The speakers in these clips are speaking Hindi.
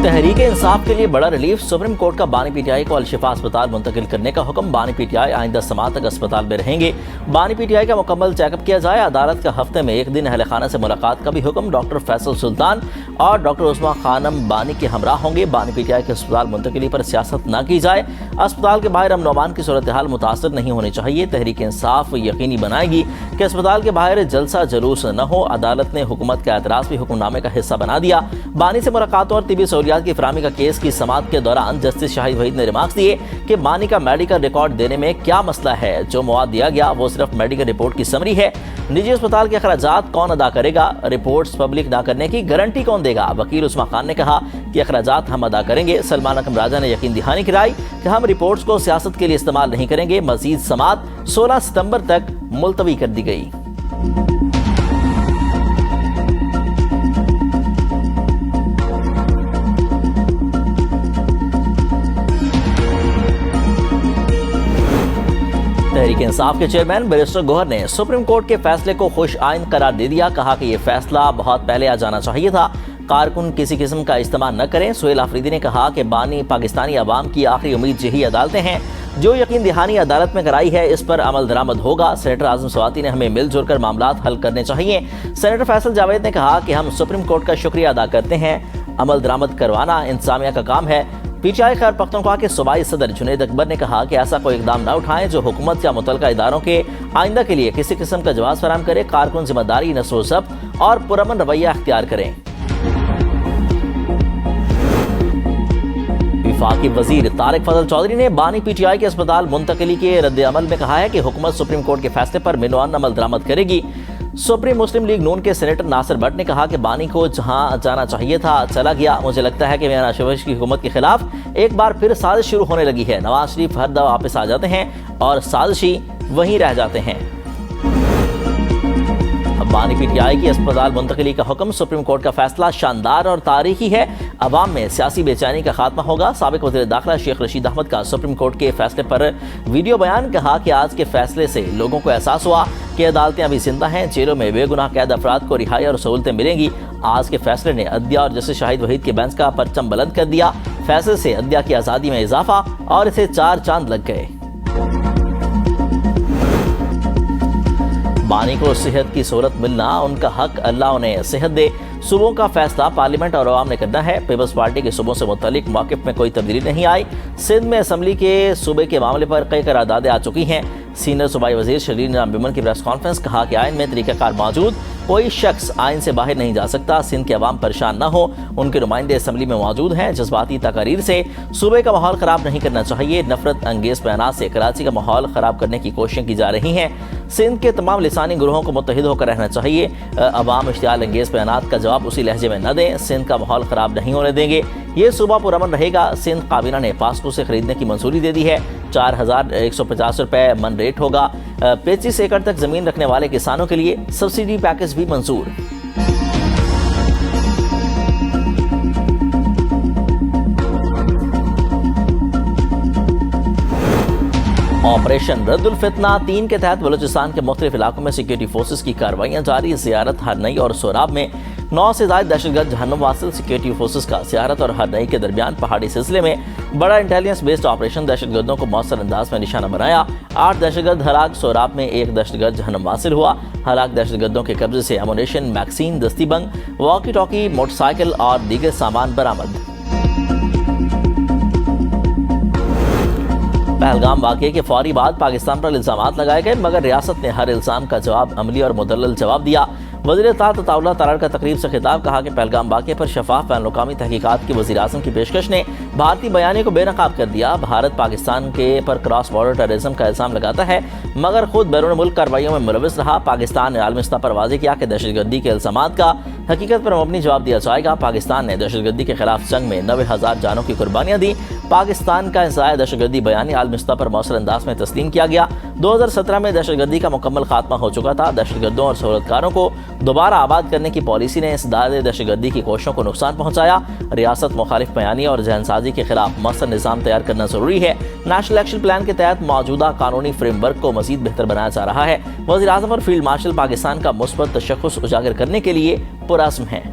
तहरीक इंसाफ के लिए बड़ा रिलीफ। सुप्रीम कोर्ट का बानी पीटीआई को अल-शिफा अस्पताल मुंतकिल करने का हुक्म। बानी पीटीआई आइंदा समाअत तक अस्पताल में रहेंगे। बानी पीटीआई का मुकम्मल चेकअप किया जाए। अदालत का हफ्ते में एक दिन अहले खाना से मुलाकात का भी हुक्म। डॉक्टर फैसल सुल्तान और डॉक्टर उस्मा खानम बानी के हमरा होंगे। बानी पीटीआई के अस्पताल मुंतकिली पर सियासत न की जाए। अस्पताल के बाहर अमन अमान की सूरत हाल मुतासर नहीं होनी चाहिए। तहरीक इंसाफ यकीनी बनाएगी कि अस्पताल के बाहर जलसा जुलूस न हो। अदालत ने हुकूमत का एतराज़ भी हुक्मनामे का हिस्सा बना दिया। बानी से मुलाकातों और तिबी सहूलियात की फराहमी का केस की समाअत के दौरान जस्टिस शाहिद वहीद ने रिमार्क्स दिए कि बानी का मेडिकल रिकॉर्ड देने में क्या मसला है। जो मवाद दिया गया वो सिर्फ मेडिकल रिपोर्ट की समरी है। निजी अस्पताल के अखराजात कौन अदा करेगा? रिपोर्ट्स पब्लिक न करने की गारंटी कौन देगा? वकील उस्मा खान ने कहा कि अखराजात हम अदा करेंगे। सलमान अकरम राजा ने यकीन दहानी कराई कि हम रिपोर्ट्स को सियासत के लिए इस्तेमाल नहीं करेंगे। मजीद समाअत 16 सितंबर तक मुलतवी कर दी गई। तहरीक इंसाफ के चेयरमैन बैरिस्टर गौहर ने सुप्रीम कोर्ट के फैसले को खुश आइन करार दे दिया। कहा कि यह फैसला बहुत पहले आ जाना चाहिए था। कारकुन किसी किस्म का इस्तेमाल न करें। सुहेल आफरीदी ने कहा कि बानी पाकिस्तानी अवाम की आखिरी उम्मीद यही अदालतें हैं। जो यकीन दहानी अदालत में कराई है इस पर अमल दरामद होगा। सेनेटर आजम स्वाति ने हमें मिलजुल कर मामलात हल करने चाहिए। सेनेटर फैसल जावेद ने कहा कि हम सुप्रीम कोर्ट का शुक्रिया अदा करते हैं। अमल दरामद करवाना इंतजामिया का काम है। पीटीआई खैर पख्तूनख्वा के सूबाई सदर जुनैद अकबर ने कहा कि ऐसा कोई इकदाम न उठाएं जो हुकूमत या मुतल्लिका इदारों के आइंदा के लिए किसी किस्म का जवाब फराहम करे। कारकुन जिम्मेदारी, नस्ल ज़ब्त और पुरअमन रवैया अख्तियार करें। वफाकी वजीर तारिक फजल चौधरी ने बानी पीटीआई के अस्पताल मुंतकिली के रद्द अमल में कहा है कि हुकूमत सुप्रीम कोर्ट के फैसले पर मिनवान अमल दरामद करेगी। सुप्रीम मुस्लिम लीग नून के सेनेटर नासिर भट्ट ने कहा कि बानी को जहां जाना चाहिए था चला गया। मुझे लगता है कि मियां शहबाज की हुकूमत के खिलाफ एक बार फिर साजिश शुरू होने लगी है। नवाज शरीफ हर दफा वापस आ जाते हैं और साजिशी वहीं रह जाते हैं। बानी पीटीआई की अस्पताल मुंतकिली का हुक्म। सुप्रीम कोर्ट का फैसला शानदार और तारीखी है। अवाम में सियासी बेचैनी का खात्मा होगा। साबिक वज़ीर दाखिला शेख रशीद अहमद का सुप्रीम कोर्ट के फैसले पर वीडियो बयान। कहा कि आज के फैसले से लोगों को एहसास हुआ कि अदालतें अभी जिंदा हैं। जेलों में बेगुनाह कैद अफराद को रिहाई और सहूलतें मिलेंगी। आज के फैसले ने अदलिया और जस्टिस शाहिद वहीद के बेंच का परचम बुलंद कर दिया। फैसले से अदलिया की आज़ादी में इजाफा और इसे 4 चांद लग गए। बानी को सेहत की सहूलत मिलना उनका हक, अल्लाह उन्हें सेहत दे। सूबों का फैसला पार्लियामेंट और अवाम ने करना है। पीपल्स पार्टी के सूबों से मुतल्लिक मौक़िफ़ में कोई तब्दीली नहीं आई। सिंध में असम्बली के सूबे के मामले पर कई करारदादें आ चुकी हैं। सीनियर सूबाई वजीर शरीर नाम बिमन की प्रेस कॉन्फ्रेंस। कहा कि आइन में तरीक़ाकार मौजूद, कोई शख्स आइन से बाहर नहीं जा सकता। सिंध के अवाम परेशान न हो। उनके नुमाइंदे असम्बली में मौजूद हैं। जज्बाती तकारीर से सूबे का माहौल ख़राब नहीं करना चाहिए। नफरत अंगेज़ बयानात से कराची का माहौल ख़राब करने की कोशिशें की जा रही हैं। सिंध के तमाम लिसानी ग्रोहों को मुत्तहिद होकर रहना चाहिए। अवाम इश्तियाल अंगेज़ बयानात का जवाब उसी लहजे में न दें। सिंध का माहौल ख़राब नहीं होने देंगे। ये सूबा पुरअमन रहेगा। सिंध काबीना ने पास्को से खरीदने की मंजूरी दे दी है। 4150 रुपये मन रेट होगा। 25 एकड़ तक जमीन रखने वाले किसानों के लिए सब्सिडी पैकेज भी मंजूर। ऑपरेशन रद्दुल फितना 3 के तहत बलूचिस्तान के मुख्तलिफ इलाकों में सिक्योरिटी फोर्सेज की कार्रवाइयां जारी। ज़ियारत, हरनई और सोराब में 9 से ज़ायद दहशतगर्द जहन्नुम वासिल। सिक्योरिटी फोर्सेज का ज़ियारत और हरनई के दरमियान पहाड़ी सिलसिले में बड़ा इंटेलिजेंस बेस्ड ऑपरेशन दहशतगर्दों को मौसर अंदाज में निशाना बनाया। 8 दहशतगर्द हलाक। सोराब में 1 दहशतगर्द जहन्नुम वासिल हुआ। हलाक दहशतगर्दों के कब्जे से एमुनेशन, मैगजीन, दस्तीबंद, वॉकी टॉकी, मोटरसाइकिल और दीगर सामान बरामद। पहलगाम वाक़े के फौरी बाद पाकिस्तान पर इल्ज़ामात लगाए गए, मगर रियासत ने हर इल्ज़ाम का जवाब अमली और मुदल्लल जवाब दिया। वज़ीर इत्तलात अताउल्लाह तरार का तकरीब से खिताब। कहा कि पहलगाम वाक़े पर शफाफ बैनुल-अक़वामी तहकीकात की वज़ीर आज़म की पेशकश ने भारतीय बयानी को बेनकाब कर दिया। भारत पाकिस्तान के पर क्रॉस बॉर्डर टेररिज्म का इल्ज़ाम लगाता है, मगर खुद बैरून मुल्क कार्रवाइयों में मुलविस रहा। पाकिस्तान ने आलमी सतह पर वाज़ेह किया कि दहशतगर्दी के इल्ज़ामात का हकीकत पर मबनी जवाब दिया जाएगा। पाकिस्तान ने दहशतगर्दी के खिलाफ जंग में 90,000 जानों की कुर्बानियाँ दी। पाकिस्तान का इंसाया दहशतगर्दी बयानी आलमी सतह पर मौसर अंदाज में तस्लीम किया गया। 2017 में दहशतगर्दी का मुकम्मल खात्मा हो चुका था। दहशतगर्दों और सहूलतकारों को दोबारा आबाद करने की पॉलिसी ने इंसदाद दहशतगर्दी की कोशिशों को नुकसान पहुंचाया। रियासत मुखालिफ बयानी और जहनसाजी के खिलाफ मौसर निज़ाम तैयार करना जरूरी है। नेशनल एक्शन प्लान के तहत मौजूदा कानूनी फ्रेमवर्क को मजीद बेहतर बनाया जा रहा है। वज़ीर आज़म और फील्ड मार्शल पाकिस्तान का मुस्बत तशख़्ख़ुस उजागर करने के लिए पुरअज़्म हैं।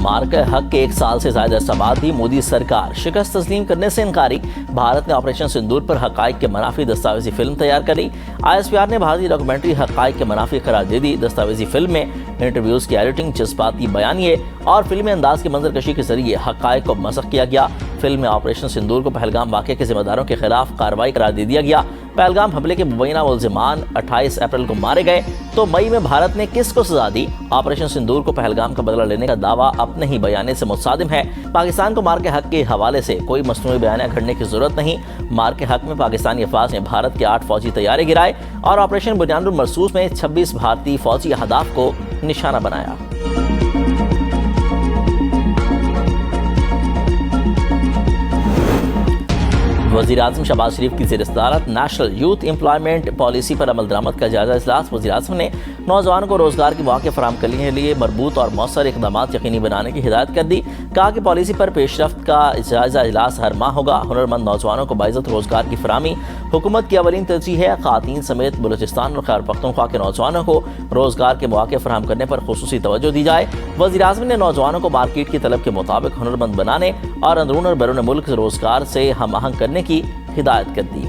मार्क हक के 1 साल से ज्यादा अरसा बाद भी मोदी सरकार शिकस्त तस्लीम करने से इनकारी। भारत ने ऑपरेशन सिंदूर पर हकाइक के मनाफी दस्तावेजी फिल्म तैयार करी। ISPR ने भारतीय डॉक्यूमेंट्री हकाइक के मनाफी करार दे दी। दस्तावेजी फिल्म में इंटरव्यूज की एडिटिंग, जज्बाती बयानिए और फिल्मी अंदाज की मंजरकशी के जरिए हकाइक को मसख किया गया। फिल्म में ऑपरेशन सिंदूर को पहलगाम वाक़े के जिम्मेदारों के खिलाफ कार्रवाई करार दे दिया गया। पहलगाम हमले के मुबैना मुल्जिमान 28 अप्रैल को मारे गए, तो मई में भारत ने किसको सजा दी? ऑपरेशन सिंदूर को पहलगाम का बदला लेने का दावा अपने ही बयाने से मुतसादिम है। पाकिस्तान को मार के हक के हवाले से कोई मसनूई बयान घड़ने की जरूरत नहीं। मार के हक में पाकिस्तानी अफवाज ने भारत के 8 फौजी तैयारे गिराए और ऑपरेशन बुनियानुल मरसूस में 26 भारतीय फौजी अहदाफ को निशाना बनाया। वज़ीर-ए-आज़म शहबाज शरीफ की ज़ेर सदारत नेशनल यूथ एम्प्लॉयमेंट पॉलिसी पर अमल दरामद का जायजा इजलास। वज़ीर-ए-आज़म ने नौजवानों को रोजगार के मौके फराहम करने के लिए मरबूत और मौसर इक़दाम यकीनी बनाने की हिदायत कर दी। कहा कि पॉलिसी पर पेशरफ्त का जायजा इजलास हर माह होगा। हुनरमंद नौजवानों को बाइज़्ज़त रोजगार की फराहमी हुकूमत की अवलीन तरजीह है। ख़वातीन समेत बलूचिस्तान और खैबर पख्तूनख्वा के नौजवानों को रोजगार के मौके फराहम करने पर खुसूसी तवज्जो दी जाए। वज़ीर-ए-आज़म ने नौजवानों को मार्केट की तलब के मुताबिक हुनरमंद बनाने और अंदरून और बैरून मुल्क रोजगार से हम आहंग करने की हिदायत कर दी।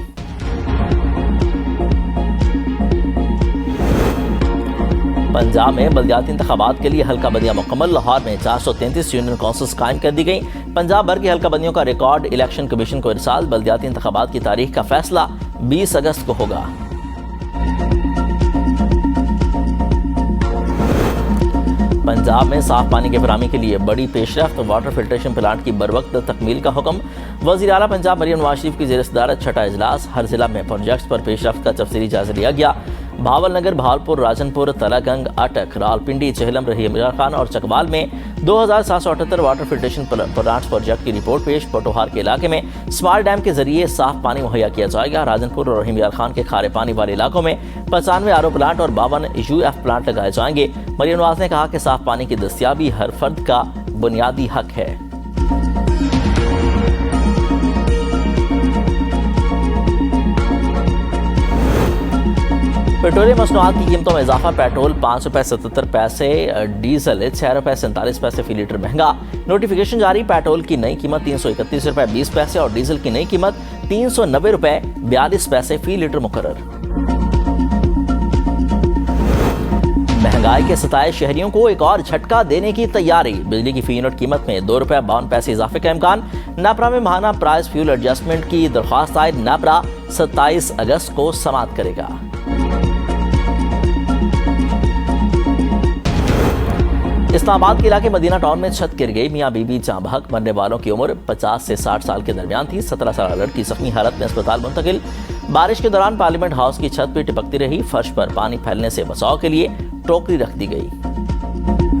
पंजाब में बल्दियाती इंतखाबात के लिए हल्का बंदियां मुकम्मल। लाहौर में 433 यूनियन काउंसिल्स कायम कर दी गई। पंजाब भर की हल्का बंदियों का रिकॉर्ड इलेक्शन कमीशन को इरसाल। बल्दियाती इंतखाबात की तारीख का फैसला 20 अगस्त को होगा। पंजाब में साफ पानी की फराहमी के लिए बड़ी पेशरफ्त। वाटर फिल्ट्रेशन प्लांट की बरवक्त तकमील का हुक्म। वज़ीर आला पंजाब मरियम नवाज शरीफ की ज़ेर सदारत छठा इजलास। हर जिला में प्रोजेक्ट्स पर पेशरफ्त का तफसीली जायजा लिया गया। भावलनगर, भावलपुर, राजनपुर, तलागंग, अटक, रावलपिंडी, चेहलम, रहीम खान और चकवाल में 2778 वाटर फिल्ट्रेशन प्लांट्स प्रोजेक्ट की रिपोर्ट पेश। पोटोहार के इलाके में स्मार्ट डैम के जरिए साफ पानी मुहैया किया जाएगा। राजनपुर और रहीम खान के खारे पानी वाले इलाकों में 95 RO प्लांट और 52 UF प्लांट लगाए जाएंगे। मरियम नवाज ने कहा कि साफ पानी की दस्तियाबी हर फर्द का बुनियादी हक है। पेट्रोलियम मसनूआत की कीमतों में इजाफा। पेट्रोल 5 रुपये 77 पैसे, डीजल 6 रुपये 47 पैसे फी लीटर महंगा। नोटिफिकेशन जारी। पेट्रोल की नई कीमत 331 रुपये 20 पैसे और डीजल की नई कीमत 390 रुपये 42 पैसे फी लीटर मुकर्रर। महंगाई के सताए शहरियों को एक और झटका देने की तैयारी। बिजली की फी यूनिट कीमत में 2 रुपये 52 पैसे इजाफे का इम्कान। नापरा में माहाना प्राइस फ्यूल एडजस्टमेंट की दरख्वास्त आए। नापरा 27 अगस्त को समाप्त करेगा। इस्लामाबाद के इलाके मदीना टाउन में छत गिर गई। मियां बीबी जाँ बहक। मरने वालों की उम्र 50 से 60 साल के दरमियान थी। 17 साल लड़की जख्मी हालत में अस्पताल मुंतकिल। बारिश के दौरान पार्लियामेंट हाउस की छत भी टिपकती रही। फर्श पर पानी फैलने से बचाव के लिए टोकरी रख दी गई।